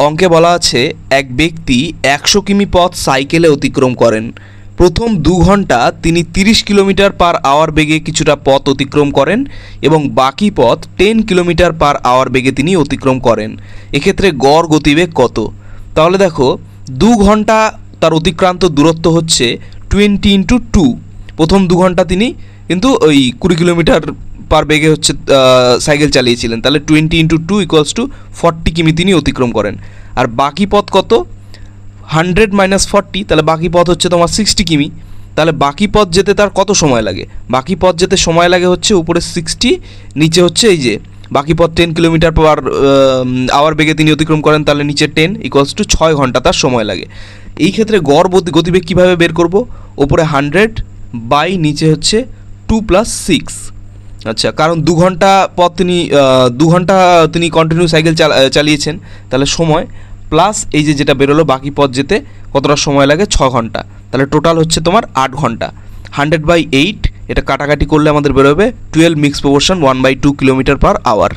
অঙ্কে বলা আছে এক ব্যক্তি 100 কিমি পথ সাইকেলে অতিক্রম করেন। প্রথম 2 ঘন্টা তিনি 30 কিলোমিটার পার আওয়ার বেগে কিছুটা পথ অতিক্রম করেন এবং বাকি পথ 10 কিলোমিটার পার আওয়ার বেগে তিনি অতিক্রম করেন। এক্ষেত্রে গড় গতিবেগ কত? তাহলে দেখো 2 ঘন্টা তার অতিক্রান্ত দূরত্ব হচ্ছে 20 × 2। প্রথম 2 ঘন্টা তিনি কিন্তু ওই 20 কিলোমিটার পার বেগে হচ্ছে সাইকেল চালিয়েছিলেন, তাহলে 20 × 2 = 40 কিমি তিনি অতিক্রম করেন। আর বাকি পথ কত? 100 - 40, তাহলে বাকি পথ হচ্ছে তোমার 60 কিমি। তাহলে বাকি পথ যেতে তার কত সময় লাগে? বাকি পথ যেতে সময় লাগে হচ্ছে উপরে 60, নিচে হচ্ছে এই যে বাকি পথ 10 কিলোমিটার পার আওয়ার বেগে তিনি অতিক্রম করেন, তাহলে নিচে 10 = 6 ঘন্টা তার সময় লাগে। এই ক্ষেত্রে গড় গতিবেগ কীভাবে বের করব? ওপরে 100 বাই নিচে হচ্ছে 2 + 6। আচ্ছা, কারণ 2 ঘন্টা পথ তিনি 2 ঘন্টা তিনি কন্টিনিউ সাইকেল চালিয়েছেন, তাহলে সময় প্লাস এই যে যেটা বেরোলো বাকি পথ যেতে কতটা সময় লাগে? 6 ঘন্টা। তাহলে টোটাল হচ্ছে তোমার 8 ঘন্টা। 100/8 এটা কাটাকাটি করলে আমাদের বেরোবে 12 mix proportion 1/2 kilometre per hour.